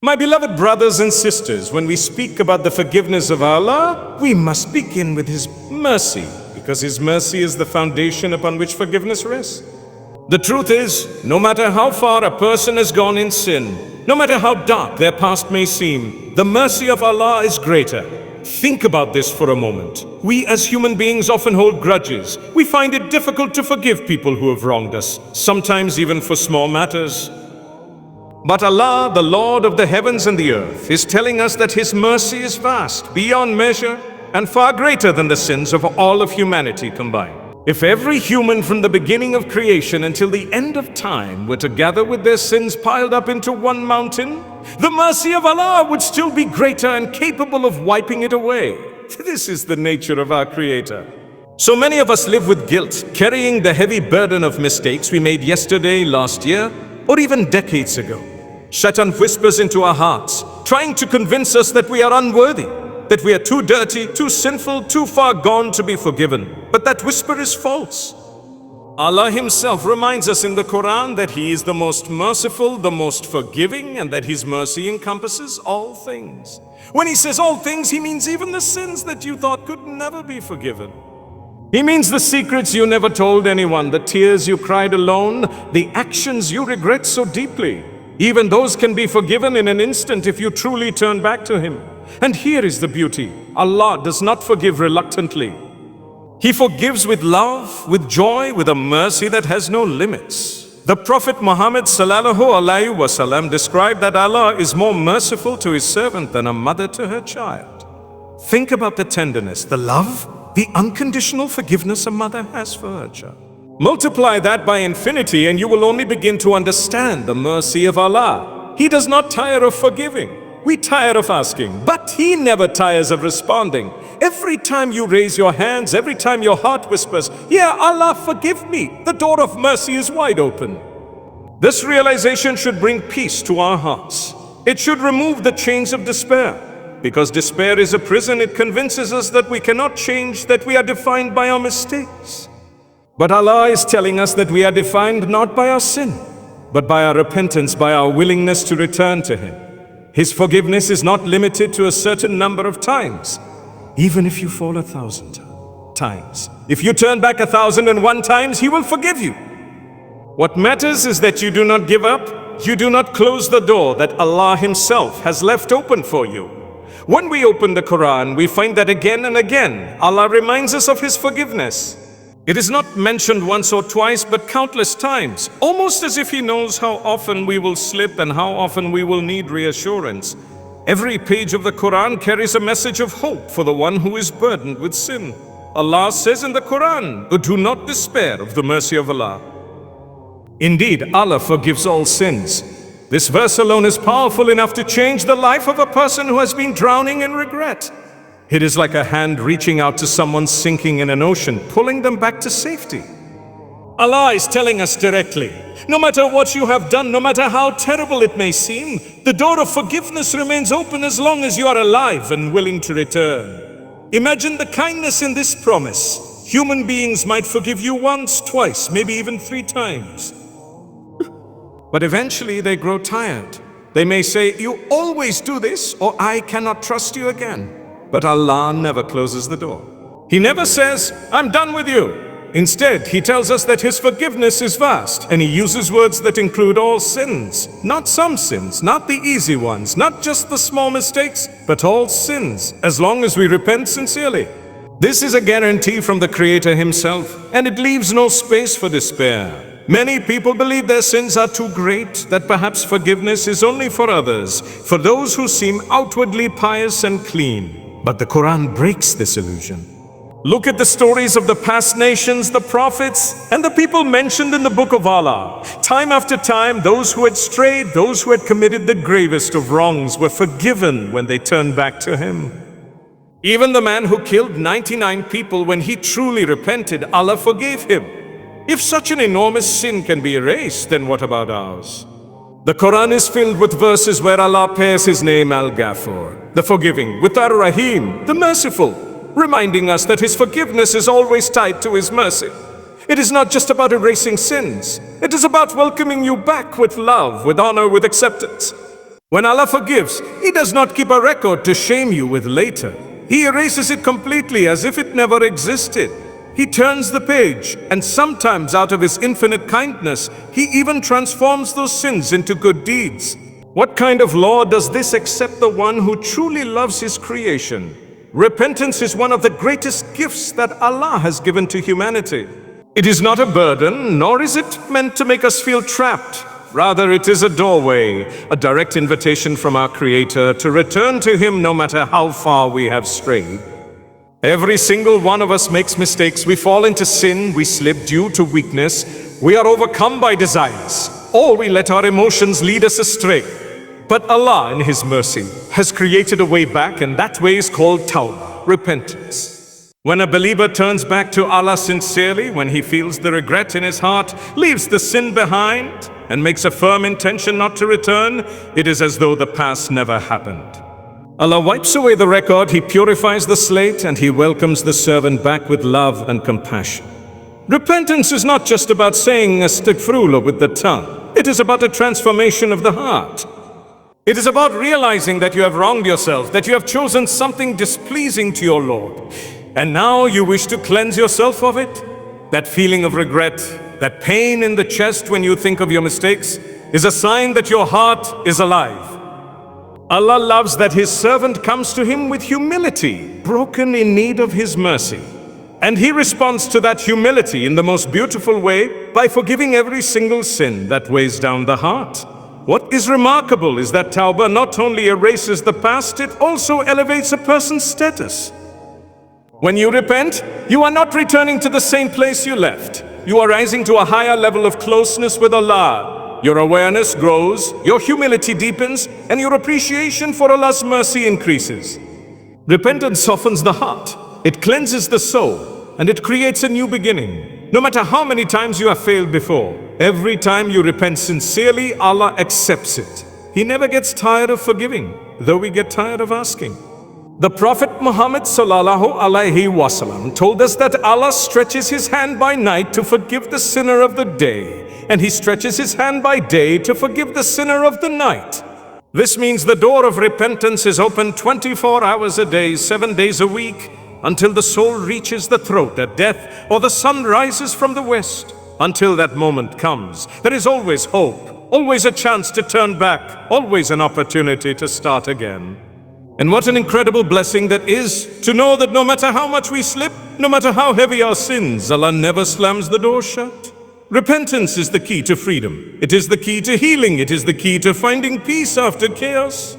My beloved brothers and sisters, when we speak about the forgiveness of Allah, we must begin with His mercy, because His mercy is the foundation upon which forgiveness rests. The truth is, no matter how far a person has gone in sin, no matter how dark their past may seem, the mercy of Allah is greater. Think about this for a moment. We as human beings often hold grudges. We find it difficult to forgive people who have wronged us, sometimes even for small matters. But Allah, the Lord of the heavens and the earth, is telling us that His mercy is vast, beyond measure, and far greater than the sins of all of humanity combined. If every human from the beginning of creation until the end of time were to gather with their sins piled up into one mountain, the mercy of Allah would still be greater and capable of wiping it away. This is the nature of our Creator. So many of us live with guilt, carrying the heavy burden of mistakes we made yesterday, last year, or even decades ago. Shaitan whispers into our hearts, trying to convince us that we are unworthy, that we are too dirty, too sinful, too far gone to be forgiven. But that whisper is false. Allah Himself reminds us in the Quran that He is the most merciful, the most forgiving, and that His mercy encompasses all things. When He says all things, He means even the sins that you thought could never be forgiven. He means the secrets you never told anyone, the tears you cried alone, the actions you regret so deeply. Even those can be forgiven in an instant if you truly turn back to Him. And here is the beauty. Allah does not forgive reluctantly. He forgives with love, with joy, with a mercy that has no limits. The Prophet Muhammad ﷺ described that Allah is more merciful to His servant than a mother to her child. Think about the tenderness, the love, the unconditional forgiveness a mother has for her child. Multiply that by infinity and you will only begin to understand the mercy of Allah. He does not tire of forgiving. We tire of asking, but He never tires of responding. Every time you raise your hands, every time your heart whispers, "Yeah, Allah, forgive me," the door of mercy is wide open. This realization should bring peace to our hearts. It should remove the chains of despair. Because despair is a prison, it convinces us that we cannot change, that we are defined by our mistakes. But Allah is telling us that we are defined not by our sin, but by our repentance, by our willingness to return to Him. His forgiveness is not limited to a certain number of times. Even if you fall 1,000 times, if you turn back 1,001 times, He will forgive you. What matters is that you do not give up, you do not close the door that Allah Himself has left open for you. When we open the Quran, we find that again and again, Allah reminds us of His forgiveness. It is not mentioned once or twice, but countless times, almost as if He knows how often we will slip and how often we will need reassurance. Every page of the Quran carries a message of hope for the one who is burdened with sin. Allah says in the Quran, "Do not despair of the mercy of Allah." Indeed, Allah forgives all sins. This verse alone is powerful enough to change the life of a person who has been drowning in regret. It is like a hand reaching out to someone sinking in an ocean, pulling them back to safety. Allah is telling us directly, no matter what you have done, no matter how terrible it may seem, the door of forgiveness remains open as long as you are alive and willing to return. Imagine the kindness in this promise. Human beings might forgive you once, twice, maybe even 3 times. But eventually they grow tired. They may say, "You always do this," or "I cannot trust you again." But Allah never closes the door. He never says, "I'm done with you." Instead, He tells us that His forgiveness is vast, and He uses words that include all sins. Not some sins, not the easy ones, not just the small mistakes, but all sins, as long as we repent sincerely. This is a guarantee from the Creator Himself, and it leaves no space for despair. Many people believe their sins are too great, that perhaps forgiveness is only for others, for those who seem outwardly pious and clean. But the Quran breaks this illusion. Look at the stories of the past nations, the prophets, and the people mentioned in the book of Allah. Time after time, those who had strayed, those who had committed the gravest of wrongs were forgiven when they turned back to Him. Even the man who killed 99 people, when he truly repented, Allah forgave him. If such an enormous sin can be erased, then what about ours? The Quran is filled with verses where Allah pairs His name Al-Ghafur, the forgiving, with Ar-Rahim, the merciful, reminding us that His forgiveness is always tied to His mercy. It is not just about erasing sins. It is about welcoming you back with love, with honor, with acceptance. When Allah forgives, He does not keep a record to shame you with later. He erases it completely as if it never existed. He turns the page, and sometimes out of His infinite kindness, He even transforms those sins into good deeds. What kind of law does this except the one who truly loves His creation? Repentance is one of the greatest gifts that Allah has given to humanity. It is not a burden, nor is it meant to make us feel trapped. Rather, it is a doorway, a direct invitation from our Creator to return to Him no matter how far we have strayed. Every single one of us makes mistakes. We fall into sin, we slip due to weakness, we are overcome by desires, or we let our emotions lead us astray. But Allah, in His mercy, has created a way back, and that way is called Tawbah, repentance. When a believer turns back to Allah sincerely, when he feels the regret in his heart, leaves the sin behind, and makes a firm intention not to return, it is as though the past never happened. Allah wipes away the record, He purifies the slate, and He welcomes the servant back with love and compassion. Repentance is not just about saying astaghfirullah with the tongue. It is about a transformation of the heart. It is about realizing that you have wronged yourself, that you have chosen something displeasing to your Lord, and now you wish to cleanse yourself of it. That feeling of regret, that pain in the chest when you think of your mistakes, is a sign that your heart is alive. Allah loves that His servant comes to Him with humility, broken in need of His mercy. And He responds to that humility in the most beautiful way by forgiving every single sin that weighs down the heart. What is remarkable is that Tawbah not only erases the past, it also elevates a person's status. When you repent, you are not returning to the same place you left. You are rising to a higher level of closeness with Allah. Your awareness grows, your humility deepens, and your appreciation for Allah's mercy increases. Repentance softens the heart, it cleanses the soul, and it creates a new beginning. No matter how many times you have failed before, every time you repent sincerely, Allah accepts it. He never gets tired of forgiving, though we get tired of asking. The Prophet Muhammad sallallahu alaihi wasallam told us that Allah stretches His hand by night to forgive the sinner of the day, and He stretches His hand by day to forgive the sinner of the night. This means the door of repentance is open 24 hours a day, 7 days a week, until the soul reaches the throat at death or the sun rises from the west. Until that moment comes, there is always hope, always a chance to turn back, always an opportunity to start again. And what an incredible blessing that is, to know that no matter how much we slip, no matter how heavy our sins, Allah never slams the door shut. Repentance is the key to freedom. It is the key to healing. It is the key to finding peace after chaos.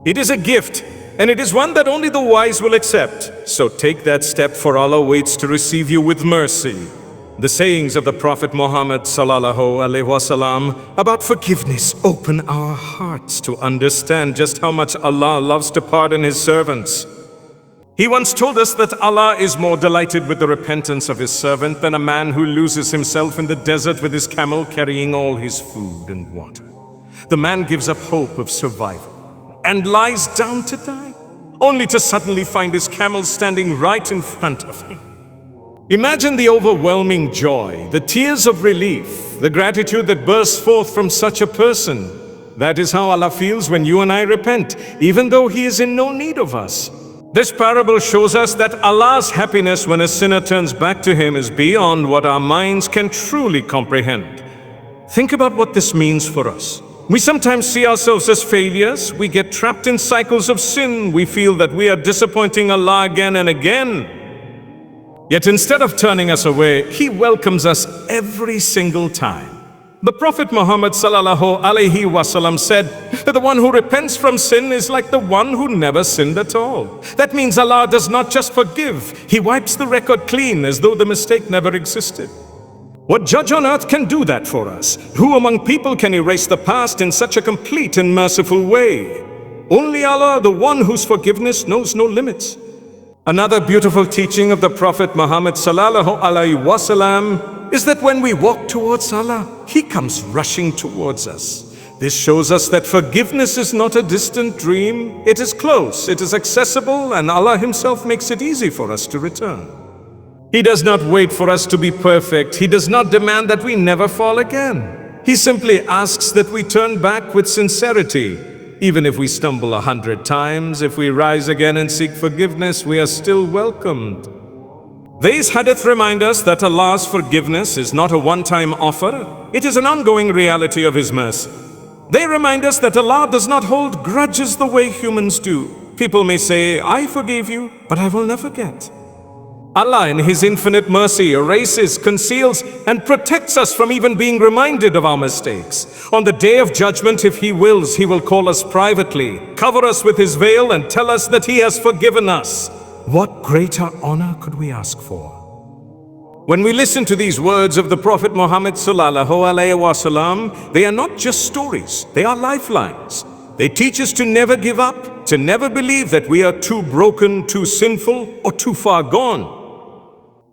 It is a gift, and it is one that only the wise will accept. So take that step, for Allah waits to receive you with mercy. The sayings of the Prophet Muhammad sallallahu alaihi wasallam about forgiveness open our hearts to understand just how much Allah loves to pardon His servants. He once told us that Allah is more delighted with the repentance of His servant than a man who loses himself in the desert with his camel carrying all his food and water. The man gives up hope of survival and lies down to die, only to suddenly find his camel standing right in front of him. Imagine the overwhelming joy, the tears of relief, the gratitude that bursts forth from such a person. That is how Allah feels when you and I repent, even though He is in no need of us. This parable shows us that Allah's happiness when a sinner turns back to Him is beyond what our minds can truly comprehend. Think about what this means for us. We sometimes see ourselves as failures. We get trapped in cycles of sin. We feel that we are disappointing Allah again and again. Yet instead of turning us away, He welcomes us every single time. The Prophet Muhammad sallallahu alaihi wasallam said that the one who repents from sin is like the one who never sinned at all. That means Allah does not just forgive, He wipes the record clean as though the mistake never existed. What judge on earth can do that for us? Who among people can erase the past in such a complete and merciful way? Only Allah, the one whose forgiveness knows no limits. Another beautiful teaching of the Prophet Muhammad sallallahu alaihi wasallam is that when we walk towards Allah, He comes rushing towards us. This shows us that forgiveness is not a distant dream. It is close, it is accessible, and Allah Himself makes it easy for us to return. He does not wait for us to be perfect. He does not demand that we never fall again. He simply asks that we turn back with sincerity. Even if we stumble 100 times, if we rise again and seek forgiveness, we are still welcomed. These hadith remind us that Allah's forgiveness is not a one-time offer, it is an ongoing reality of His mercy. They remind us that Allah does not hold grudges the way humans do. People may say, I forgave you, but I will never forget. Allah in His infinite mercy erases, conceals, and protects us from even being reminded of our mistakes. On the day of judgment, if He wills, He will call us privately, cover us with His veil, and tell us that He has forgiven us. What greater honor could we ask for? When we listen to these words of the Prophet Muhammad sallallahu alaihi wasallam, they are not just stories, they are lifelines. They teach us to never give up, to never believe that we are too broken, too sinful, or too far gone.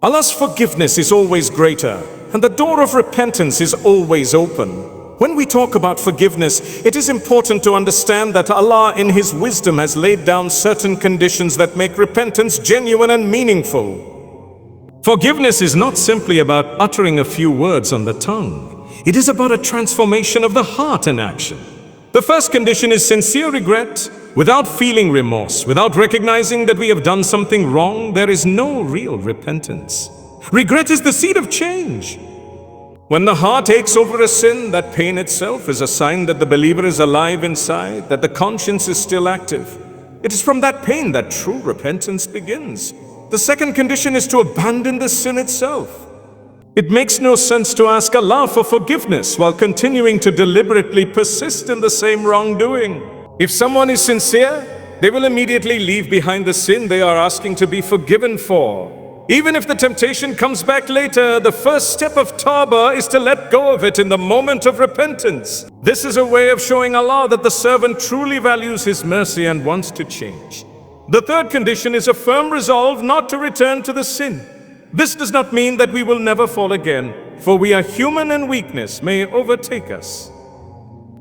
Allah's forgiveness is always greater, and the door of repentance is always open. When we talk about forgiveness, it is important to understand that Allah in His wisdom has laid down certain conditions that make repentance genuine and meaningful. Forgiveness is not simply about uttering a few words on the tongue. It is about a transformation of the heart and action. The first condition is sincere regret. Without feeling remorse, without recognizing that we have done something wrong, there is no real repentance. Regret is the seed of change. When the heart aches over a sin, that pain itself is a sign that the believer is alive inside, that the conscience is still active. It is from that pain that true repentance begins. The second condition is to abandon the sin itself. It makes no sense to ask Allah for forgiveness while continuing to deliberately persist in the same wrongdoing. If someone is sincere, they will immediately leave behind the sin they are asking to be forgiven for. Even if the temptation comes back later, the first step of Tawbah is to let go of it in the moment of repentance. This is a way of showing Allah that the servant truly values His mercy and wants to change. The third condition is a firm resolve not to return to the sin. This does not mean that we will never fall again, for we are human and weakness may overtake us.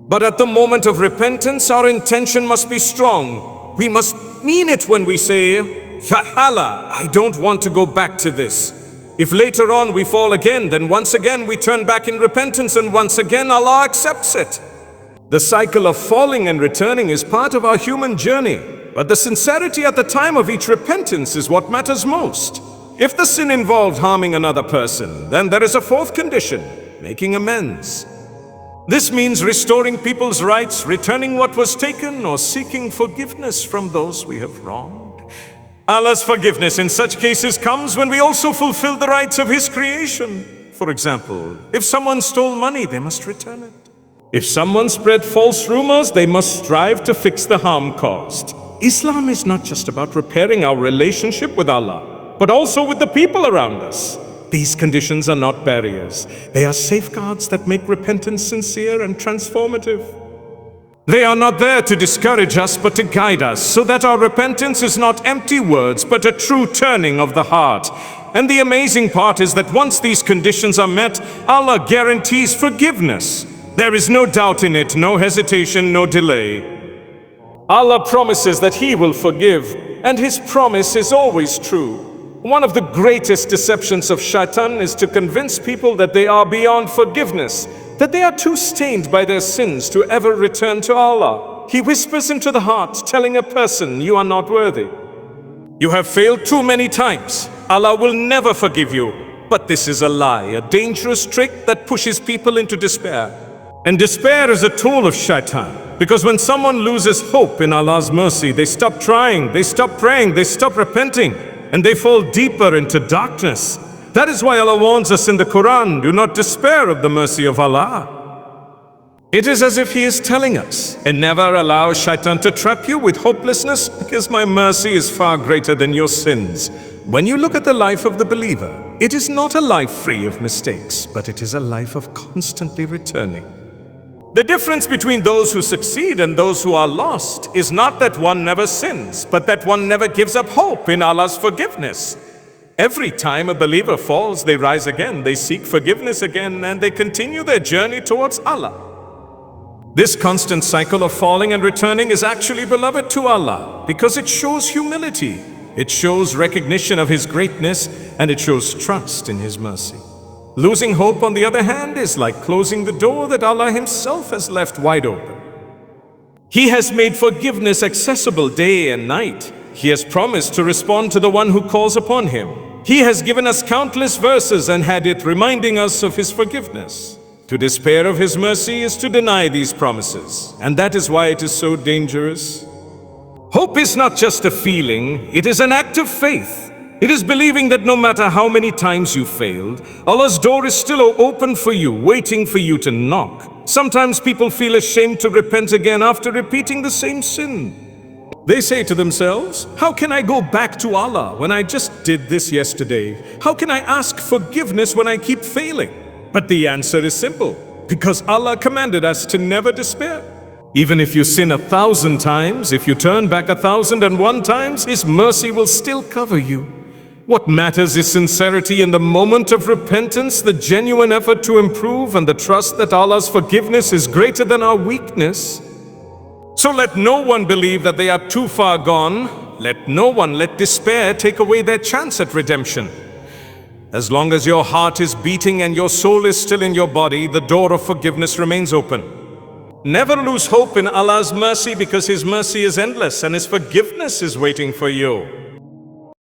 But at the moment of repentance, our intention must be strong. We must mean it when we say, Ya Allah, I don't want to go back to this. If later on we fall again, then once again we turn back in repentance, and once again Allah accepts it. The cycle of falling and returning is part of our human journey, but the sincerity at the time of each repentance is what matters most. If the sin involved harming another person, then there is a fourth condition, making amends. This means restoring people's rights, returning what was taken, or seeking forgiveness from those we have wronged. Allah's forgiveness in such cases comes when we also fulfill the rights of His creation. For example, if someone stole money, they must return it. If someone spread false rumors, they must strive to fix the harm caused. Islam is not just about repairing our relationship with Allah, but also with the people around us. These conditions are not barriers. They are safeguards that make repentance sincere and transformative. They are not there to discourage us, but to guide us, so that our repentance is not empty words, but a true turning of the heart. And the amazing part is that once these conditions are met, Allah guarantees forgiveness. There is no doubt in it, no hesitation, no delay. Allah promises that He will forgive, and His promise is always true. One of the greatest deceptions of Shaitan is to convince people that they are beyond forgiveness, that they are too stained by their sins to ever return to Allah. He whispers into the heart, telling a person, you are not worthy. You have failed too many times. Allah will never forgive you. But this is a lie, a dangerous trick that pushes people into despair. And despair is a tool of Shaitan, because when someone loses hope in Allah's mercy, they stop trying, they stop praying, they stop repenting, and they fall deeper into darkness. That is why Allah warns us in the Quran, do not despair of the mercy of Allah. It is as if He is telling us, and never allow Shaitan to trap you with hopelessness, because my mercy is far greater than your sins. When you look at the life of the believer, it is not a life free of mistakes, but it is a life of constantly returning. The difference between those who succeed and those who are lost is not that one never sins, but that one never gives up hope in Allah's forgiveness. Every time a believer falls, they rise again, they seek forgiveness again, and they continue their journey towards Allah. This constant cycle of falling and returning is actually beloved to Allah because it shows humility, it shows recognition of His greatness, and it shows trust in His mercy. Losing hope, on the other hand, is like closing the door that Allah Himself has left wide open. He has made forgiveness accessible day and night. He has promised to respond to the one who calls upon Him. He has given us countless verses and had it reminding us of His forgiveness. To despair of His mercy is to deny these promises, and that is why it is so dangerous. Hope is not just a feeling, it is an act of faith. It is believing that no matter how many times you failed, Allah's door is still open for you, waiting for you to knock. Sometimes people feel ashamed to repent again after repeating the same sin. They say to themselves, how can I go back to Allah when I just did this yesterday? How can I ask forgiveness when I keep failing? But the answer is simple, because Allah commanded us to never despair. Even if you sin 1,000 times, if you turn back 1,001 times, His mercy will still cover you. What matters is sincerity in the moment of repentance, the genuine effort to improve, and the trust that Allah's forgiveness is greater than our weakness. So let no one believe that they are too far gone. Let no one let despair take away their chance at redemption. As long as your heart is beating and your soul is still in your body, the door of forgiveness remains open. Never lose hope in Allah's mercy, because His mercy is endless and His forgiveness is waiting for you.